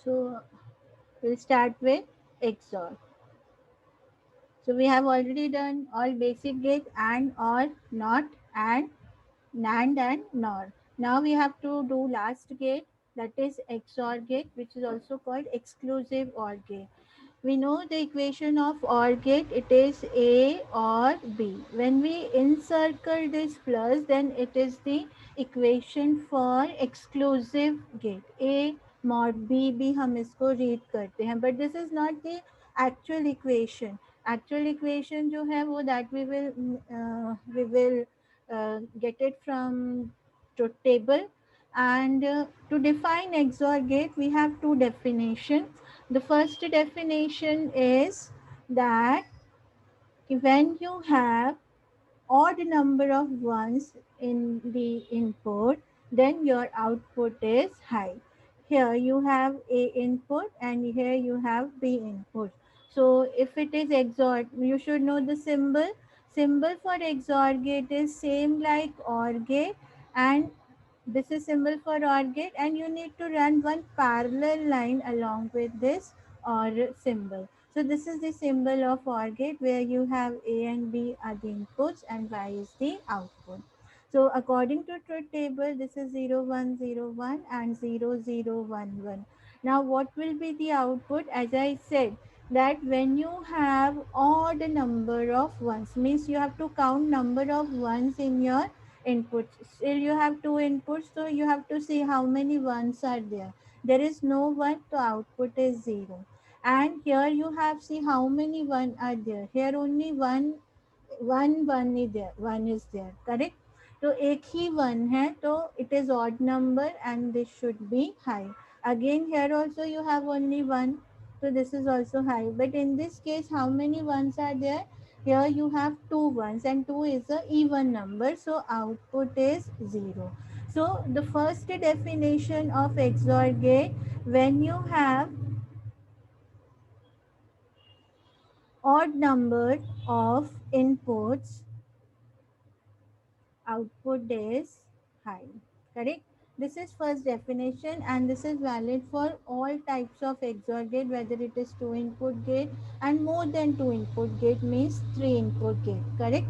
So we'll start with XOR. So we have already done all basic gate and or not and NAND and NOR. Now we have to do last gate, that is XOR gate, which is also called exclusive OR gate. We know the equation of OR gate, it is A or B. When we encircle this plus, then it is the equation for exclusive gate. A mod B भी हम इसको read करते हैं, but this is not the actual equation. Actual equation जो है वो that we will get it from truth table. And to define XOR gate, we have two definitions. The first definition is that when you have odd number of ones in the input, then your output is high. Here you have A input and here you have B input. So if it is XOR, you should know the symbol. Symbol for XOR gate is same like OR gate, and this is symbol for OR gate, and you need to run one parallel line along with this OR symbol. So this is the symbol of OR gate where you have A and B are the inputs and Y is the output. So according to truth table, this is 0101 and 0011. Now what will be the output? As I said, that when you have odd number of ones, means you have to count number of ones in your inputs. Still you have two inputs, so you have to see how many ones are there. There is no one, so output is 0. And here you have, see how many one are there. Here only one is there, one is there, correct? तो एक ही one है, तो it is odd number and this should be high. Again here also you have only one, so this is also high. But in this case, how many ones are there? Here you have two ones and 2 is a even number, so output is 0. So the first definition of XOR gate, when you have odd number of inputs, output is high, correct? This is first definition and this is valid for all types of XOR gate, whether it is 2 input gate and more than 2 input gate means 3 input gate, correct?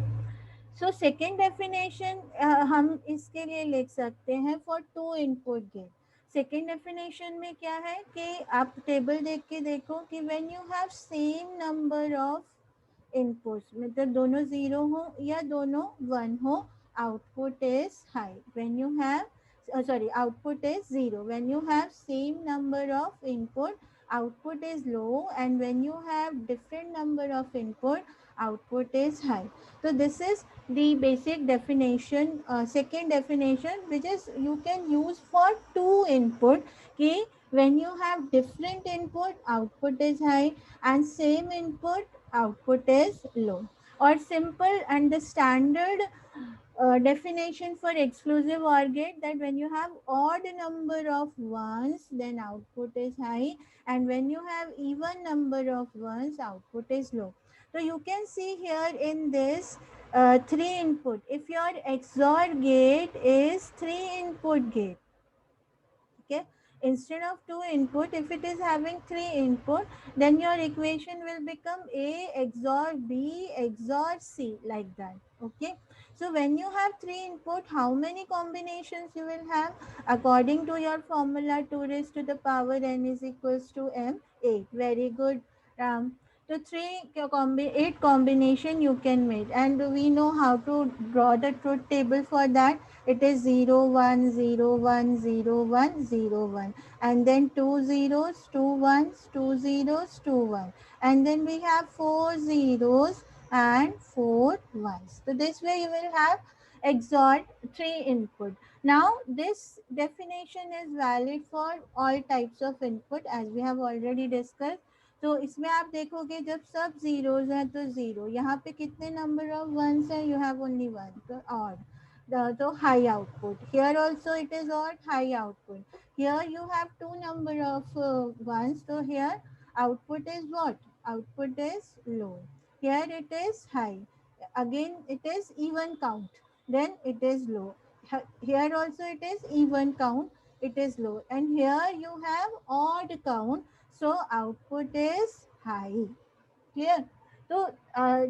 So second definition हम इसके लिए लिख सकते हैं for 2 input gate. Second definition में क्या है कि आप टेबल देख के देखो कि when you have same number of inputs, मतलब दोनों जीरो हो या दोनों वन हो, output is high. When you have output is 0. When you have same number of input, output is low, and when you have different number of input, output is high. So this is the basic definition, second definition, which is you can use for two input. कि when you have different input, output is high, and same input, output is low. Or simple and the standard definition for exclusive OR gate, that when you have odd number of ones, then output is high, and when you have even number of ones, output is low. So you can see here in this 3 input, if your XOR gate is 3 input gate, okay, instead of 2 input, if it is having 3 input, then your equation will become A XOR B XOR C, like that. Okay, so when you have 3 input, how many combinations you will have? According to your formula, 2 raised to the power n is equals to m, 8. Very good, Ram. So 8 combination you can make, and we know how to draw the truth table for that. It is 0 1 0 1 0 1 0 1, and then two zeros, two ones, two zeros, two one, and then we have four zeros and four ones. So this way you will have XOR 3 input. Now this definition is valid for all types of input, as we have already discussed. तो इसमें आप देखोगे जब सब zeros हैं तो zero, यहाँ पे कितने number of ones हैं? You have only one, तो odd. The high output. Here also it is odd, high output. Here you have two number of ones, so here output is what? Output is low. Here it is high. Again it is even count. Then it is low. Here also it is even count. it is low, and here you have odd count, so output is high. Clear? तो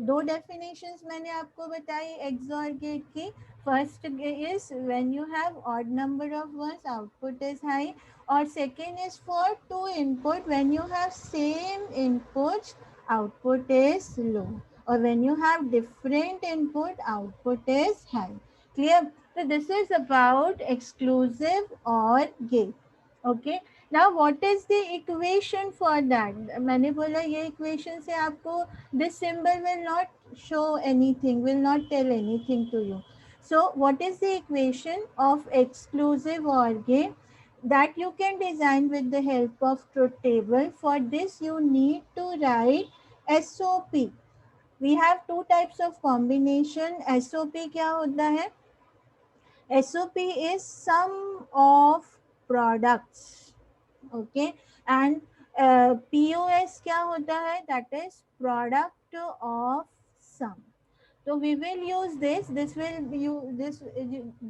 दो definitions मैंने आपको बताई XOR gate की. First is when you have odd number of ones output is high, और second is for two input when you have same input output is low, और when you have different input output is high. Clear? तो this is about exclusive और gate. Okay, now what is the equation for that. मैंने बोला ये equation से आपको this symbol will not show anything, will not tell anything to you. So what is the equation of exclusive OR gate that you can design with the help of truth table? For this you need to write SOP. We have two types of combination. SOP क्या होता है? SOP is sum of products. Okay, and POS क्या होता है? That is product of sum. So we will use this. This will you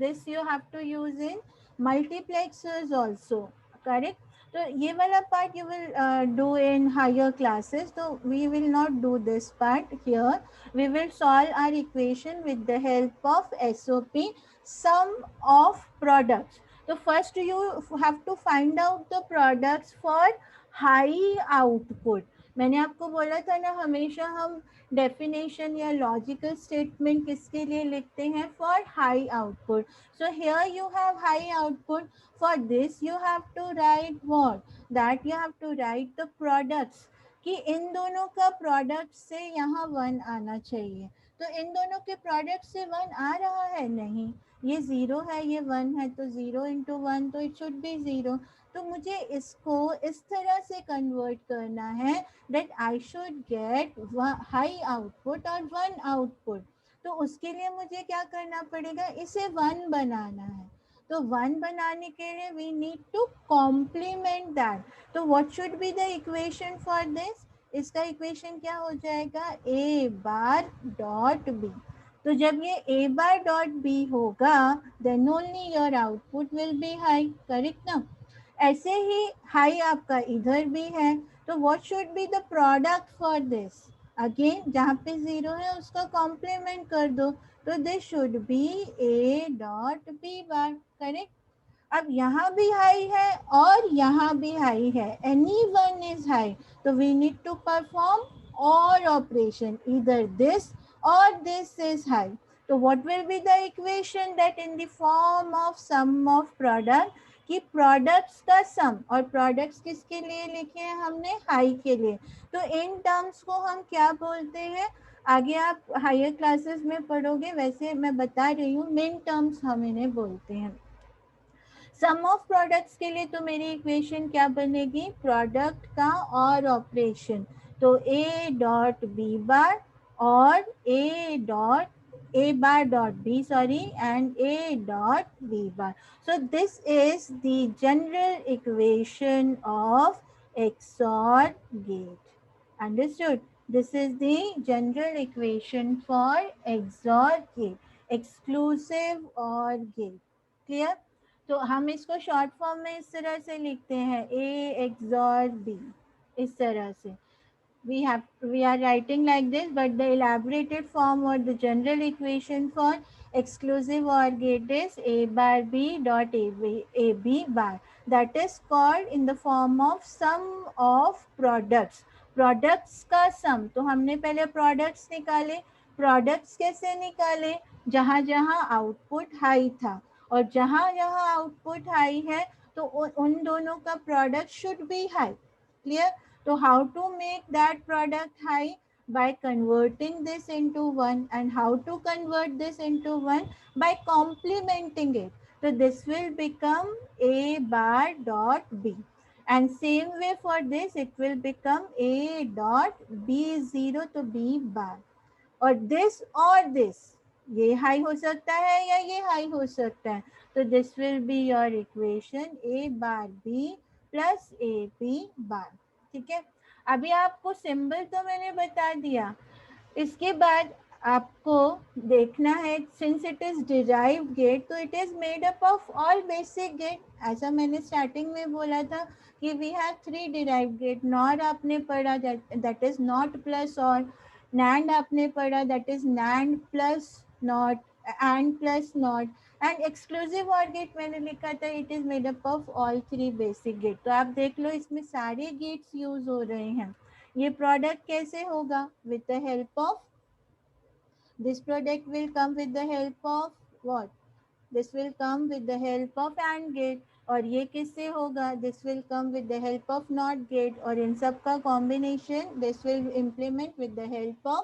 this you have to use in multiplexers also. Correct? So ये वाला part you will do in higher classes. So we will not do this part here. We will solve our equation with the help of SOP, sum of products. So first you have to find out the products for high output. मैंने आपको बोला था ना, हमेशा हम definition या logical statement किसके लिए लिखते हैं? For high output. So here you have high output. For this you have to write what? That you have to write the products, कि इन दोनों का प्रोडक्ट से यहाँ वन आना चाहिए. तो इन दोनों के प्रोडक्ट से वन आ रहा है? नहीं, ये ज़ीरो है, ये वन है, तो ज़ीरो इंटू वन तो इट शुड बी ज़ीरो. तो मुझे इसको इस तरह से कन्वर्ट करना है that I should get high output और one output. तो उसके लिए मुझे क्या करना पड़ेगा? इसे वन बनाना है. तो वन बनाने के लिए we need to complement that. तो what should be the equation for this? इसका इक्वेशन क्या हो जाएगा? a bar dot b. तो जब ये a bar dot b होगा then only your output will be high. Correct ना? ऐसे ही हाई आपका इधर भी है. तो what should be the product for this? Again जहाँ पे जीरो है उसका कॉम्प्लीमेंट कर दो. तो this should be A dot B bar. Correct? अब यहाँ भी हाई है और यहाँ भी हाई है. Any one is high. तो we need to perform OR operation, इधर this OR this is high. तो what will be the equation? That in the form of sum of product, कि प्रोडक्ट्स का सम. और products किसके लिए लिखे हैं हमने? हाई के लिए. तो इन टर्म्स को हम क्या बोलते हैं? आगे आप हायर क्लासेस में पढ़ोगे, वैसे मैं बता रही हूँ, मेन टर्म्स हम इन्हें बोलते हैं. सम ऑफ प्रोडक्ट्स के लिए तो मेरी इक्वेशन क्या बनेगी? प्रोडक्ट का और ऑपरेशन. तो ए dot B bar OR A dot A bar dot B, sorry, and A dot B bar. So this is the general equation of XOR gate. Understood? This is the general equation for XOR gate, exclusive OR gate. Clear? तो हम इसको short form में इस तरह से लिखते हैं, ए XOR B. इस तरह से we are writing like this, but the elaborated form or the general equation for exclusive OR gate is a bar b dot a b bar. That is called in the form of sum of products. Products का sum. तो हमने पहले products निकाले. Products कैसे निकाले? जहाँ जहाँ output high था, और जहाँ जहाँ आउटपुट हाई है तो उन दोनों का product should be high. Clear? So how to make that product high? By converting this into 1. And how to convert this into 1? By complementing it. So this will become A bar dot B. And same way for this, it will become A dot B0 to B bar. और this ये high हो सकता है या ये high हो सकता है. तो this will be your equation A bar B plus A B bar. ठीक है? अभी आपको सिंबल तो मैंने बता दिया. इसके बाद आपको देखना है, since it is derived gate तो it is made up of all basic gate. ऐसा मैंने स्टार्टिंग में बोला था कि we have three derived gate. NOR आपने पढ़ा, that is NOT plus OR. NAND आपने पढ़ा, that is NAND plus NOT, AND plus NOT. And exclusive और गेट मैंने लिखा था it is made up of all three basic gate. तो आप देख लो इसमें सारे गेट्स यूज हो रहे हैं। ये प्रोडक्ट कैसे होगा? With the help of, this product will come with the help of what? This will come with the help of AND gate। और ये किससे होगा? This will come with the help of NOT gate। और इन सब का combination this will implement with the help of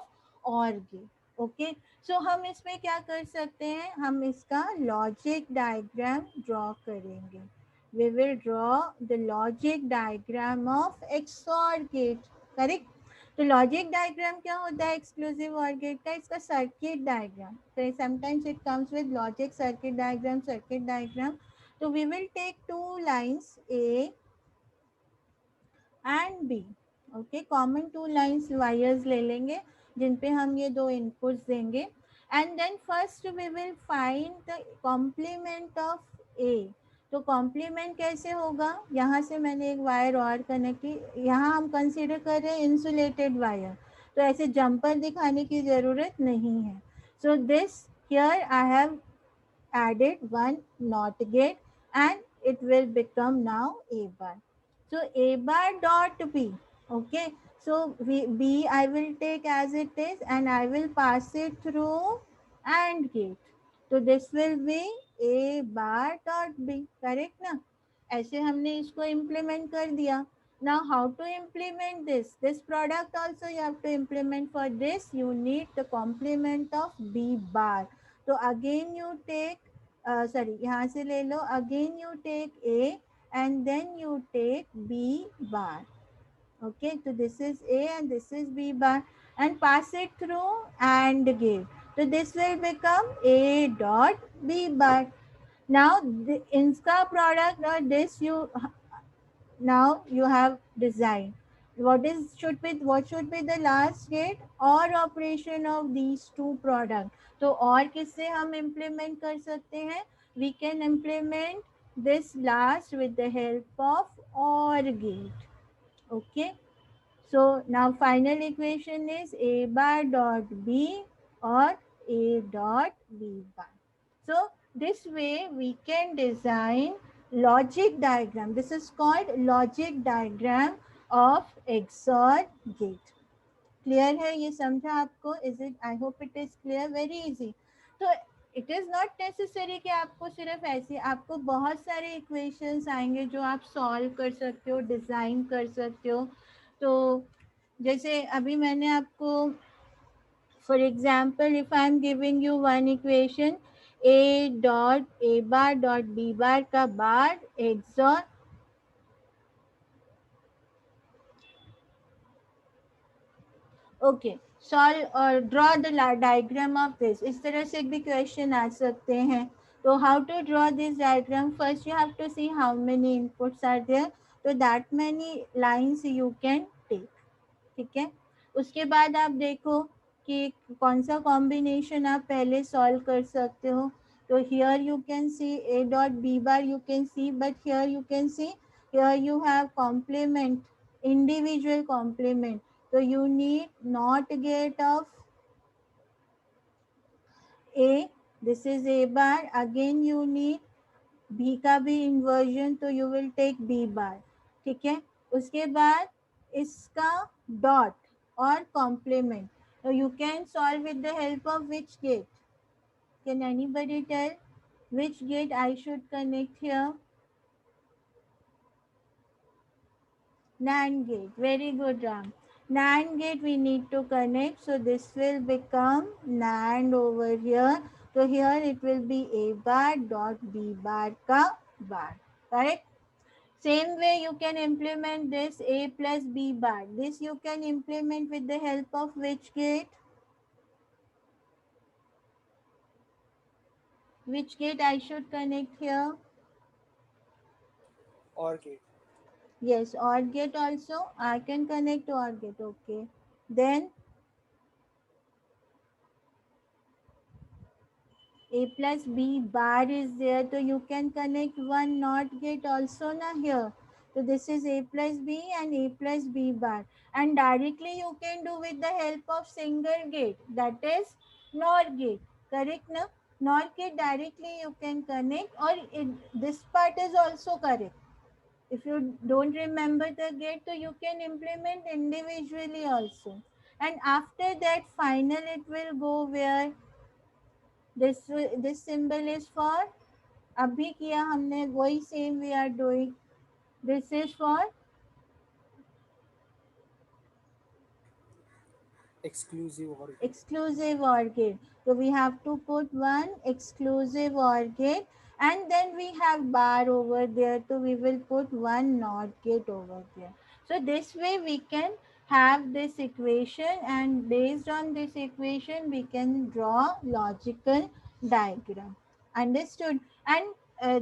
OR gate। Okay, so हम इसमें क्या कर सकते हैं? हम इसका लॉजिक डायग्राम ड्रॉ करेंगे। We will draw the logic diagram of XOR gate। Correct? तो लॉजिक डायग्राम क्या होता है एक्सक्लूसिव और गेट का? इसका सर्किट डायग्राम। तो sometimes it comes with logic circuit diagram, circuit diagram. तो we will take two lines a and b. Okay, common two lines wires ले लेंगे जिन पे हम ये दो इनपुट्स देंगे। And then first we will find the complement of a. तो कॉम्प्लीमेंट कैसे होगा? यहाँ से मैंने एक वायर और कनेक्ट की, यहाँ हम कंसीडर कर रहे हैं इंसुलेटेड वायर, तो ऐसे जंपर दिखाने की ज़रूरत नहीं है। So this here I have added one NOT gate and it will become now A bar. So A bar dot B. Okay. So B I will take as it is and I will pass it through AND gate. So this will be A bar dot B. Correct ना? ऐसे हमने इसको implement कर दिया. Now how to implement this? This product also you have to implement. For this you need the complement of B bar. तो again you take, sorry यहाँ से ले लो, again you take a and then you take b bar. okay, so this is a and this is b bar and pass it through and gate, so this will become a dot b bar. Now the inska product or this you, now you have designed what should be the last gate or operation of these two product। तो और किससे हम implement कर सकते हैं? We can implement this last with the help of OR gate। okay, so now final equation is a bar dot b or a dot b bar। So this way we can design logic diagram. This is called logic diagram of XOR gate। Clear है? ये समझा आपको? Is it? I hope it is clear, very easy. तो it is not necessary कि आपको सिर्फ ऐसे, आपको बहुत सारे इक्वेशंस आएंगे जो आप सॉल्व कर सकते हो, डिज़ाइन कर सकते हो। तो जैसे अभी मैंने आपको, for example, if I am giving you one equation, a dot a bar dot b bar का bar XOR, ओके, सॉल्व और draw the diagram of this, इस तरह से भी क्वेश्चन आ सकते हैं। तो how to draw this diagram? First you have to see how many inputs are there, तो that many lines you can take. ठीक है, उसके बाद आप देखो कि कौन सा कॉम्बिनेशन आप पहले सॉल्व कर सकते हो। तो here you can see A dot B bar you can see, but here you can see here you have complement, individual complement. तो you need not gate of A, this is A bar, again you need B का भी inversion, तो you will take B bar। ठीक है, उसके बाद इसका dot और complement, so you can solve with the help of which gate? Can anybody tell which gate I should connect here? NAND gate. Very good, Ram. NAND gate we need to connect. So this will become NAND over here. So here it will be A bar dot B bar ka bar. Correct? Same way you can implement this A plus B bar. This you can implement with the help of which gate? Which gate I should connect here? OR gate. Yes, OR gate also. I can connect OR gate. Okay. Then A plus B bar is there, so you can connect one NOT gate also na here. So this is A plus B and A plus B bar. And directly you can do with the help of single gate, that is NOR gate. Correct na? NOR gate directly you can connect, or this part is also correct. If you don't remember the gate, so you can implement individually also. And after that, final it will go where this symbol is for, अभी किया हमने वही same we are doing. This is for exclusive or gate. exclusive OR gate. So we have to put one exclusive OR gate, and then we have bar over there. So we will put one NOT gate over there. So this way we can have this equation, and based on this equation we can draw logical diagram. Understood? And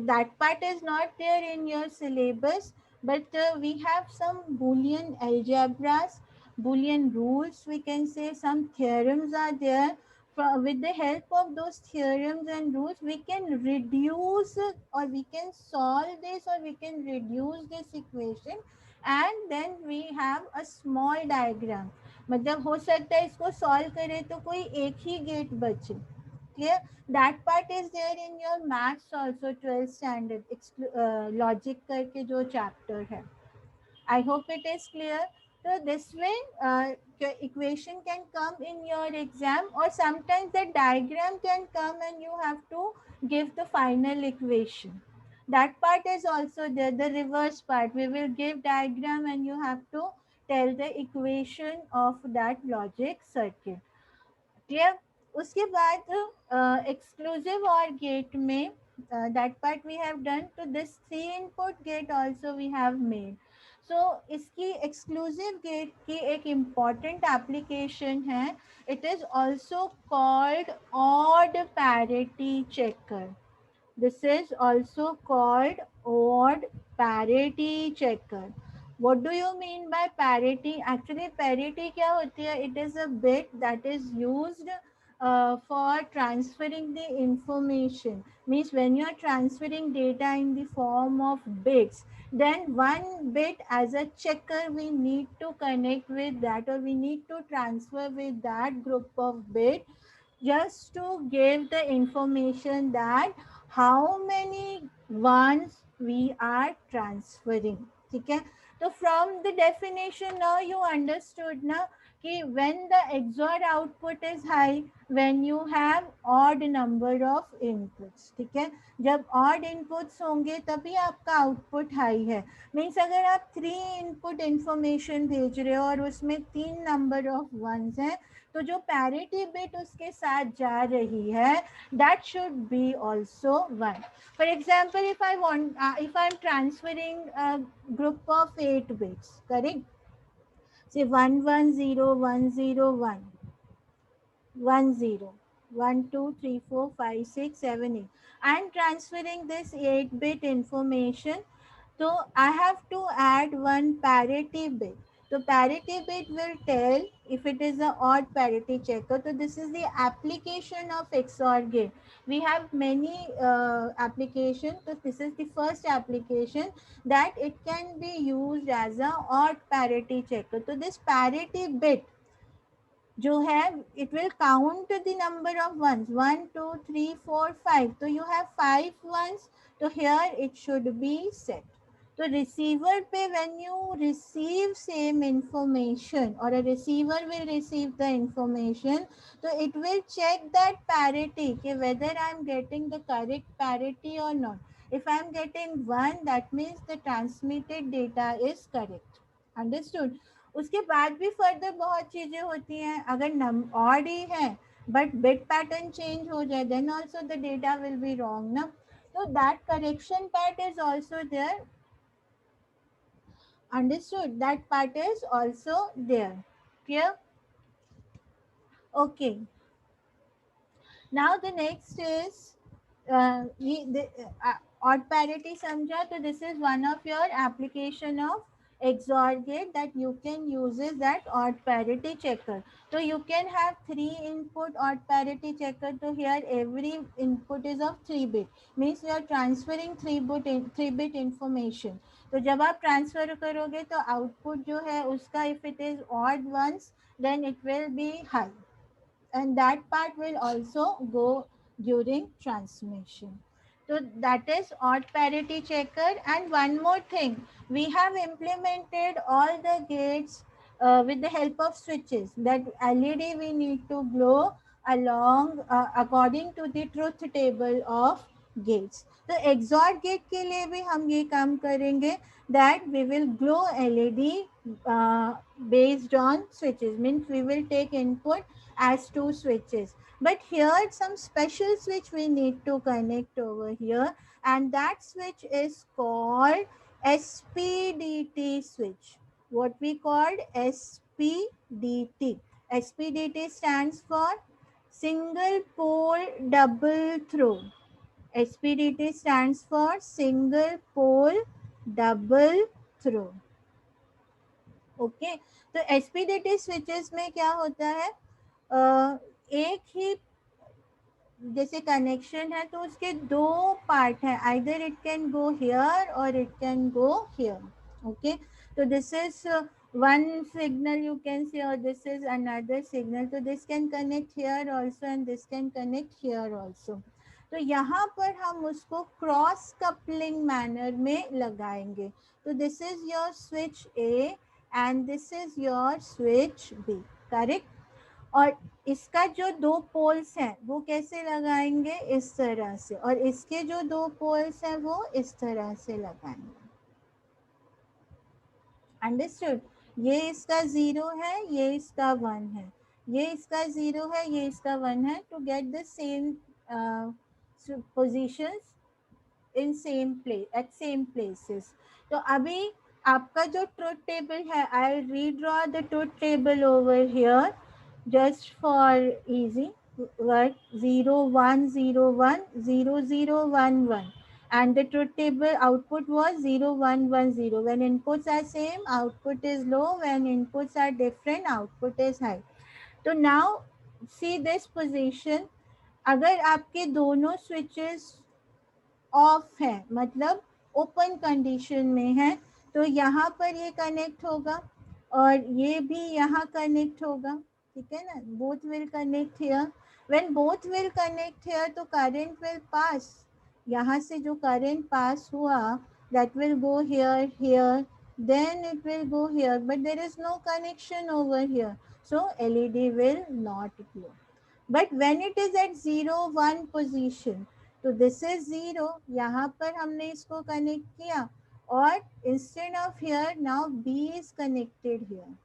that part is not there in your syllabus, but we have some Boolean algebras, Boolean rules, we can say some theorems are there. With the help of those theorems and rules, we can reduce or we can solve this or we can reduce this equation, and then we have a small diagram. मतलब हो सकता है इसको solve करें तो कोई एक ही gate बचे. Clear? That part is there in your maths also, 12th standard logic करके जो चैप्टर है. I hope it is clear. So this way, the equation can come in your exam, or sometimes the diagram can come and you have to give the final equation. That part is also there. The reverse part, we will give diagram and you have to tell the equation of that logic circuit. Clear. उसके बाद exclusive और gate में that part we have done. तो this three input gate also we have made. So इसकी exclusive gate की एक important application है. It is also called odd parity checker. This is also called odd parity checker. What do you mean by parity? Actually, parity क्या होती है? It is a bit that is used for transferring the information. Means when you are transferring data in the form of bits, then one bit as a checker we need to connect with that, or we need to transfer with that group of bit, just to give the information that how many ones we are transferring. ठीक है. तो from the definition now you understood ना कि when the XOR output is high, when you have odd number of inputs. ठीक है. जब odd inputs होंगे तभी आपका output high है. मीन्स अगर आप 3 input information भेज रहे हो और उसमें 3 number of ones हैं, तो जो पैरिटी बिट उसके साथ जा रही है, that should be also 1. For example, if I'm transferring a group of 8 bits, correct? Say 1 1 0 1 0 1 1 0 1 2 3 4 5 6 7 8. I'm transferring this 8-bit information, so I have to add one parity bit. So parity bit will tell if it is an odd parity checker. So this is the application of XOR gate. We have many applications. So this is the first application that it can be used as an odd parity checker. So this parity bit जो है, it will count the number of ones, 1 2 3 4 5. So you have 5 ones, so here it should be set. तो receiver पे when you receive same information, or a receiver will receive the information, so it will check that parity कि whether I am getting the correct parity or not. If I am getting 1, that means the transmitted data is correct. Understood? उसके बाद भी further बहुत चीजें होती हैं. अगर odd ही है बट बिट पैटर्न चेंज हो जाए, then also the data will be wrong ना. तो that correction part is also there. Understood? That part is also there. Clear? Okay. Now the next is odd parity समझा. तो this is one of your application of XOR gate that you can use is that odd parity checker. So you can have 3 input odd parity checker. So here every input is of 3 bit. Means you are transferring 3 bit information. तो जब आप transfer करोगे तो output जो है उसका if it is odd ones then it will be high, and that part will also go during transmission. So that is odd parity checker. And one more thing, we have implemented all the gates with the help of switches. That LED we need to glow along according to the truth table of gates. तो XOR gate के लिए भी हम ये काम करेंगे, that we will glow LED based on switches. Means we will take input as 2 switches, but here some special switch we need to connect over here, and that switch is called SPDT switch. What we called SPDT. SPDT stands for single pole double throw. SPDT stands for single pole double throw. Okay, तो एसपीडीटी switches में क्या होता है, एक ही जैसे connection है तो उसके 2 पार्ट हैं, either it can go here or it can go here. Okay, तो this is one signal you can see, or this is another signal, so this can connect here also and this can connect here also. तो यहाँ पर हम उसको cross coupling manner में लगाएंगे. तो this is your switch A and this is your switch B, correct. और इसका जो 2 पोल्स हैं वो कैसे लगाएंगे, इस तरह से, और इसके जो 2 पोल्स हैं वो इस तरह से लगाएंगे. अंडरस्टूड. ये इसका 0 है, ये इसका 1 है, ये इसका 0 है, ये इसका 1 है, to get the same positions in same place at same places. तो अभी आपका जो ट्रुथ टेबल है, I redraw the truth table over here just for easy work. 0 1 0 1 0 0 1 1, and the truth table output was 0 1 1 0. When inputs are same, output is low. When inputs are different, output is high. So now see this position. अगर आपके दोनों switches of है, मतलब open condition में है, तो यहाँ पर ये कनेक्ट होगा और ये भी यहाँ कनेक्ट होगा. ठीक है ना, both will connect here. When both will connect here तो करंट विल पास. यहाँ से जो करंट पास हुआ that will go here, then it will go here, but there is no connection over here, so LED will not glow. But when it is at 0 1 position, तो this is 0, यहाँ पर हमने इसको connect किया, और instead of here now B is connected here.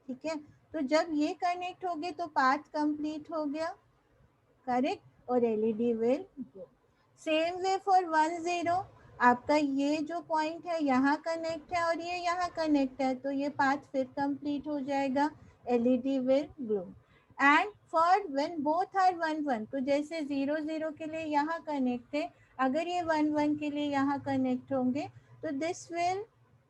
ठीक है, तो जब ये कनेक्ट हो गए तो पाथ कंप्लीट हो गया, करेक्ट, और LED will go. Same way for 1 0, आपका ये जो पॉइंट है यहाँ कनेक्ट है और ये यहाँ कनेक्ट है, तो ये पाथ फिर कंप्लीट हो जाएगा, LED will glow. And for when both are 1 1, तो जैसे 0 0 के लिए यहाँ कनेक्ट है, अगर ये 1 1 के लिए यहाँ कनेक्ट होंगे तो दिस विल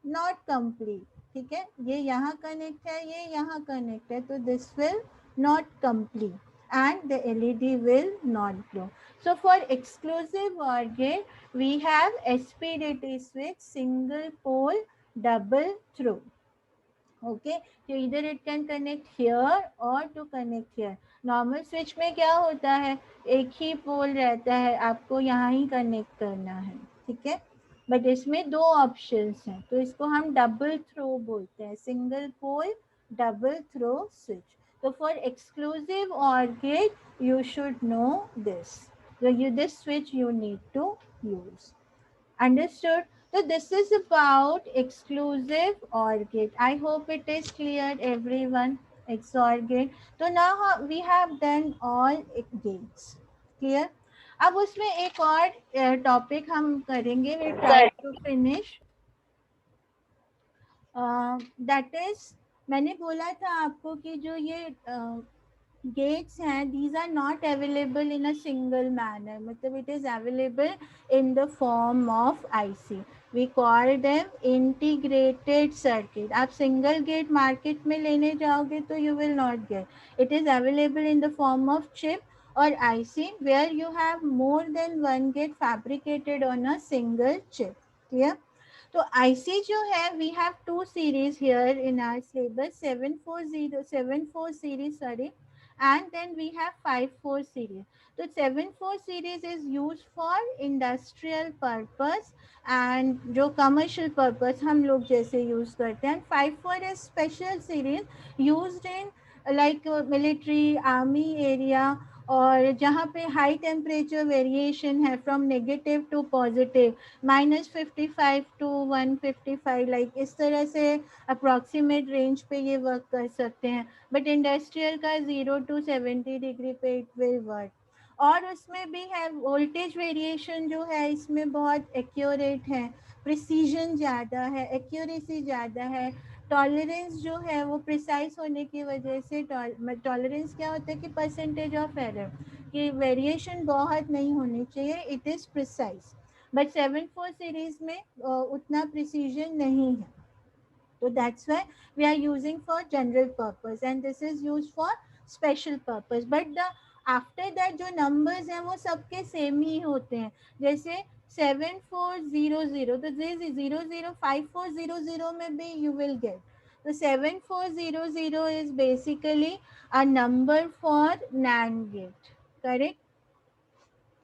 नॉट कंप्लीट. ठीक है, ये यहाँ कनेक्ट है, ये यहाँ कनेक्ट है, तो this will not complete and the LED will not glow. So for exclusive OR gate, we have SPDT switch, single pole double throw. Okay, so either it can connect here or to connect here. Normal switch में क्या होता है, एक ही पोल रहता है, आपको यहाँ ही connect करना है. ठीक है, बट इसमें 2 ऑप्शंस हैं, तो इसको हम डबल थ्रो बोलते हैं, single pole double throw switch. So for exclusive OR gate, you should know this. So this switch you need to use. Understood? So this is about exclusive OR gate. I hope it is clear, everyone. XOR gate. So now we have done all gates. Clear? अब उसमें एक और topic हम करेंगे. We try to finish. That is, मैंने बोला था आपको कि जो ये gates हैं, these are not available in a single manner, मतलब it is available in the form of IC. We call them integrated circuit. आप सिंगल गेट मार्केट में लेने जाओगे तो you will not get. It is available in the form of chip or IC where you have more than one gate fabricated on a single chip. Clear? तो IC जो है, we have two series here in our syllabus, 740 series, sorry, and then we have 54 series. तो 74 series is used for industrial purpose and जो commercial purpose हम लोग जैसे use करते हैं. 54 is special series used in like military, army area, और जहाँ पे हाई टेम्परेचर वेरिएशन है from negative to positive, -55 to 155, like इस तरह से अप्रॉक्सीमेट रेंज पे ये वर्क कर सकते हैं. बट इंडस्ट्रियल का 0 to 70 डिग्री पे इट विल वर्क. और उसमें भी है वोल्टेज वेरिएशन जो है इसमें बहुत एक्यूरेट है, प्रिसीजन ज़्यादा है, एक्यूरेसी ज़्यादा है. टॉलरेंस जो है वो प्रिसाइज होने की वजह से, टॉलरेंस क्या होता है कि परसेंटेज ऑफ एरर, कि वेरिएशन बहुत नहीं होनी चाहिए, it is precise. But 74 series में उतना प्रिसीजन नहीं है. So that's why we are using for general purpose and this is used for special purpose. But the after that जो numbers हैं वो सबके सेम ही होते हैं. जैसे 7400, तो 00540 में भी you will get. So 7400 is basically a number for NAND gate, correct?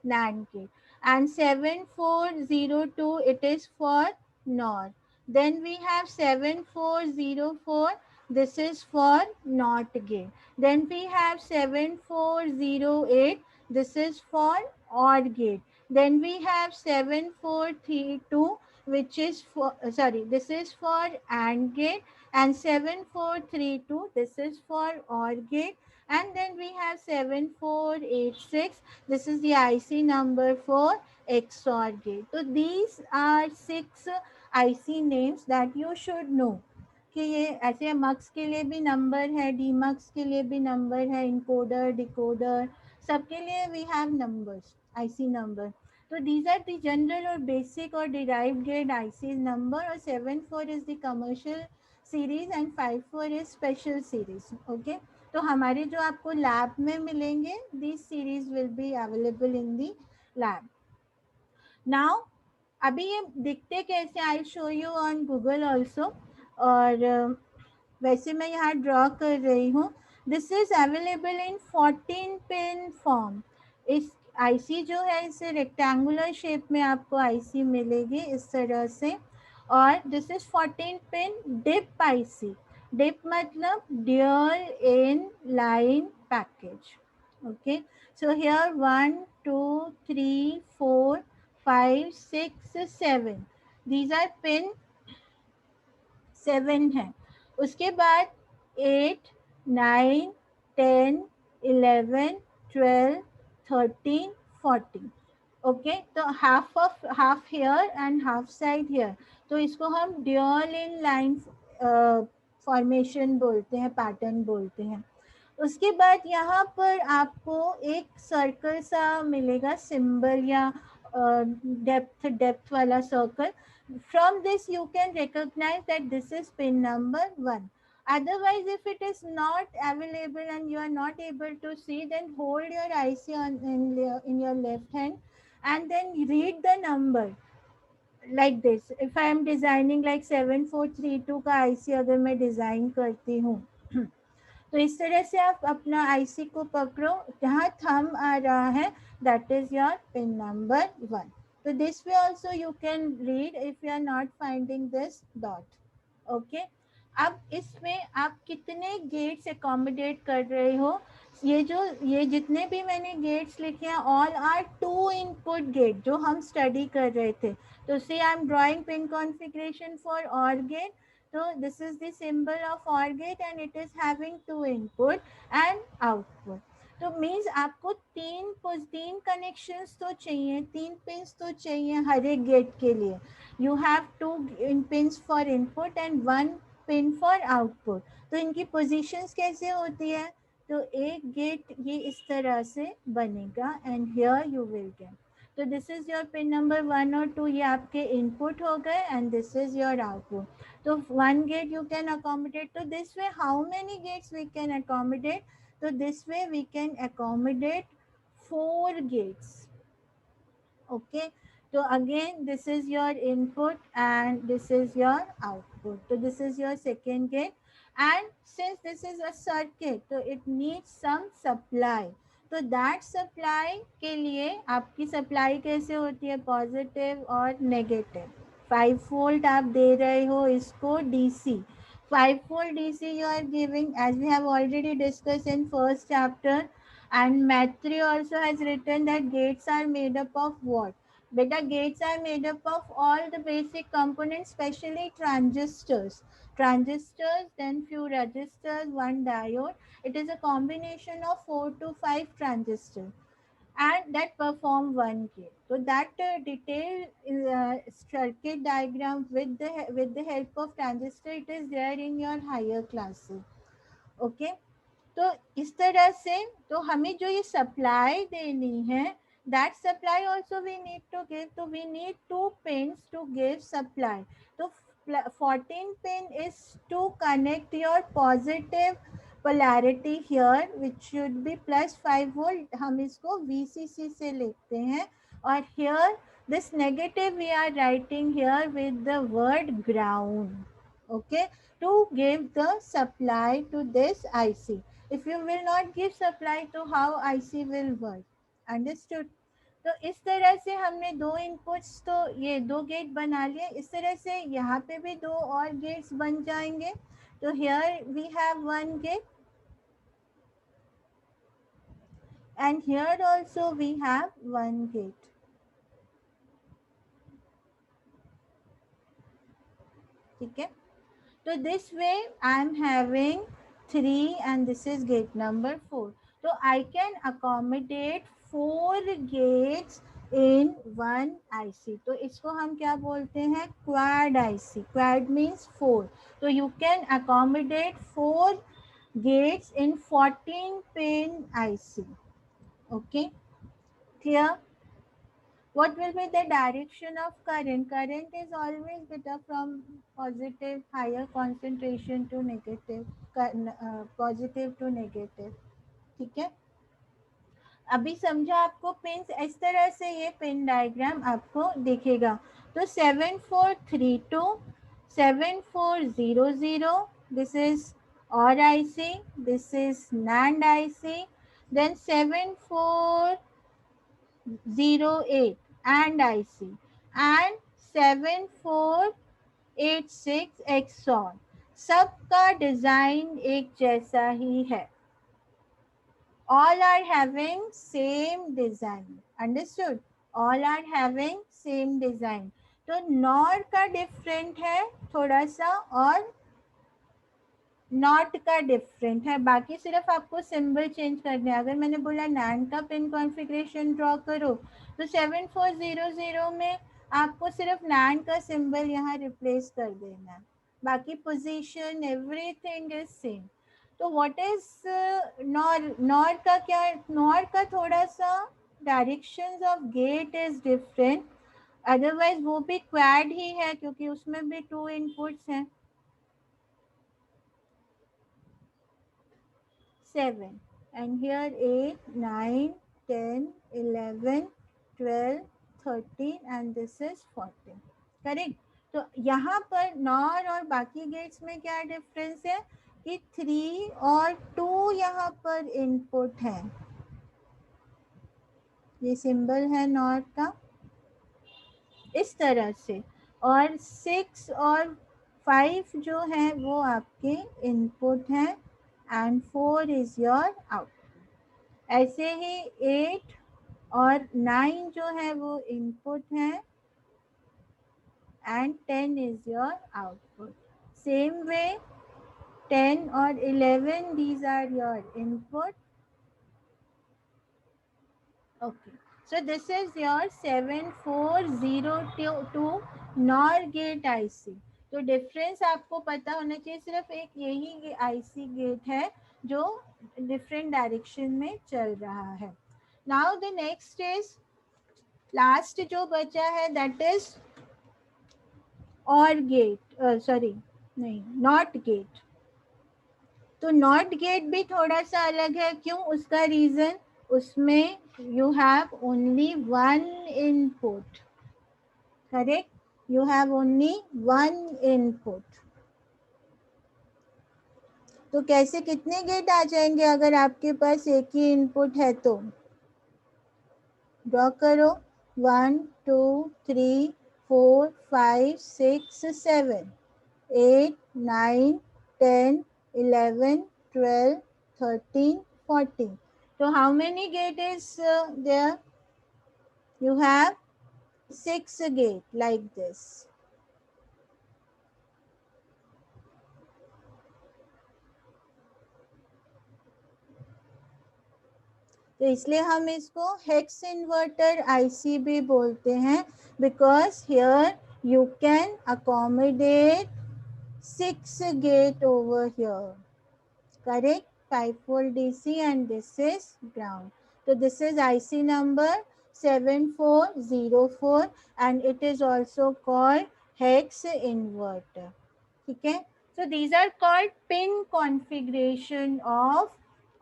NAND gate. And 7402 it is for NOR. Then we have 7404, this is for NOT gate. Then we have 7408, this is for OR gate. Then we have 7432, which is for, sorry, this is for AND gate, and 7432, this is for OR gate. And then we have 7486, this is the IC number for XOR gate. So these are 6 IC names that you should know. कि ये ऐसे मक्स के लिए भी number है, D मक्स के लिए भी नंबर है, इनकोडर, डिकोडर, सबके लिए we have numbers, IC number. तो दीज आर द जनरल और बेसिक और डिराइव्ड ग्रेड आईसी नंबर. और 74 is the commercial series and 54 is special series. Okay, तो हमारे जो आपको लैब में मिलेंगे, this series will be available in the lab. Now अभी ये दिखते कैसे, I show you on Google also. और वैसे मैं यहाँ ड्रॉ कर रही हूँ. This is available in 14 pin form. इस आईसी जो है इसे रेक्टेंगुलर शेप में आपको आईसी मिलेगी इस तरह से. और this is 14 pin DIP IC. DIP मतलब dual in line package. Okay, so here 1 2 3 4 5 6 7, these are pin 7 है. उसके बाद 8 9 10 11 12 13 14. ओके, तो half here and half side here. तो इसको हम ड्यूल इन लाइन फॉर्मेशन बोलते हैं, पैटर्न बोलते हैं. उसके बाद यहाँ पर आपको एक सर्कल सा मिलेगा, सिंबल या डेप्थ वाला circle. From this you can recognise that this is pin number 1. Otherwise, if it is not available and you are not able to see, then hold your IC in your left hand and then read the number like this. If I am designing like 7432 का IC अगर मैं design करती हूँ, तो इस तरह से आप अपना आईसी को पकड़ो, जहाँ थंब आ रहा है that is your pin number 1. तो this way also you can read if you are not finding this dot. Okay, अब इसमें आप कितने गेट्स अकोमोडेट कर रहे हो. ये जितने भी मैंने गेट्स लिखे हैं ऑल आर 2 इनपुट गेट जो हम स्टडी कर रहे थे. तो see I am drawing pin configuration for or gate. So this is the symbol of OR gate and it is having 2 input and output. तो मीन्स आपको तीन कनेक्शंस तो चाहिए, 3 पिंस तो चाहिए हर एक गेट के लिए. You have 2 pins for input and 1 pin for output. तो इनकी पोजीशंस कैसे होती है, तो एक गेट ये इस तरह से बनेगा and here you will get. तो this is your pin number 1 और 2, ये आपके इनपुट हो गए and this is your output. तो 1 gate you can accommodate. So this way how many gates we can accommodate? So this way we can accommodate 4 gates. Okay, so again this is your input and this is your output. So this is your second gate, and since this is a circuit so it needs some supply. तो that supply के लिए आपकी supply कैसे होती है, positive और negative. 5 volt आप दे रहे हो इसको DC. 5 volt DC you are giving as we have already discuss in first chapter. And Math 3 also has written that gates are made up of what? Beta, gates are made up of all the basic components, especially transistors. Transistors, then few resistors, one diode. It is a combination of 4 to 5 transistors and that perform 1 gate. So that detailed circuit diagram with the help of transistor, it is there in your higher classes. Okay. तो इस तरह से तो हमें जो ये supply देनी है that supply also we need to give. तो we need 2 pins to give supply. तो 14 pin is to connect your positive polarity here which should be +5 volt. हम इसको VCC से लिखते हैं और here this negative we are writing here with the word ground. Okay, to give the supply to this IC. If you will not give supply to how IC will work. Understood? तो इस तरह से हमने 2 inputs तो ये 2 gate बना लिए. इस तरह से यहाँ पे भी 2 और गेट्स बन जाएंगे. तो here we have 1 gate and here also we have 1 gate. ठीक है. So this way I am having 3 and this is gate number 4. So I can accommodate 4 gates in one IC. तो इसको हम क्या बोलते हैं, quad IC. Quad means 4. So you can accommodate 4 gates in 14 pin IC. Okay, clear? What will be the direction of current? Current is always beta from positive higher concentration to negative, positive to negative. ठीक है. अभी समझा आपको pin इस तरह से ये pin diagram आपको दिखेगा. तो 7432, 7400, this is OR IC, this is NAND IC, then 7408 and IC and 7486 XOR. सबका डिजाइन एक जैसा ही है. All are having same design. Understood? All are having same design. तो NOR का डिफरेंट है थोड़ा सा और नॉट का डिफरेंट है. बाकी सिर्फ आपको सिंबल चेंज करने. अगर मैंने बोला NAND का पिन कॉन्फ़िगरेशन ड्रॉ करो तो 7400 में आपको सिर्फ NAND का सिंबल यहाँ रिप्लेस कर देना है. बाकी पोजीशन एवरीथिंग इज सेम. तो व्हाट इज नॉर. नॉर का क्या, नॉर का थोड़ा सा directions of gate is different. Otherwise वो भी क्वाड ही है क्योंकि उसमें भी 2 इनपुट्स हैं. 7 and here 8, 9, 10, 11, 12, 13 and this is 14. Correct. तो यहाँ पर नॉर और बाकी गेट्स में क्या डिफरेंस है कि 3 और 2 यहाँ पर इनपुट है. ये सिंबल है नॉर का इस तरह से. और 6 और 5 जो है वो आपके इनपुट हैं and 4 is your output. ऐसे ही 8 और 9 जो है वो इनपुट है and 10 is your output. Same way 10 or 11, these are your input. Okay, so this is your 7402 NOR gate IC. तो डिफरेंस आपको पता होना चाहिए. सिर्फ एक यही IC गेट है जो डिफरेंट डायरेक्शन में चल रहा है. Now the next is last जो बचा है दैट इज और गेट, सॉरी नहीं, नॉट गेट। तो नॉट गेट भी थोड़ा सा अलग है, क्यों? उसका रीजन, उसमें you have only one input, correct, you have only one input. तो कैसे कितने गेट आ जाएंगे अगर आपके पास एक ही इनपुट है? तो ड्रॉ करो, 1 2 3 4 5 6 7 8 9 10 11 12 13 14। So how many gate is there? You have 6 gate like this. तो इसलिए हम इसको हेक्स इन्वर्टर आईसी भी बोलते हैं, because here you can accommodate 6 gate over here, correct? 5 volt DC and this is ground. So this is IC number 7404 and it is also called hex inverter. Okay, so these are called pin configuration of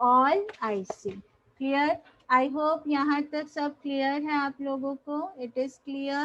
all IC. Clear? I hope यहाँ तक सब clear है आप लोगों को. It is clear.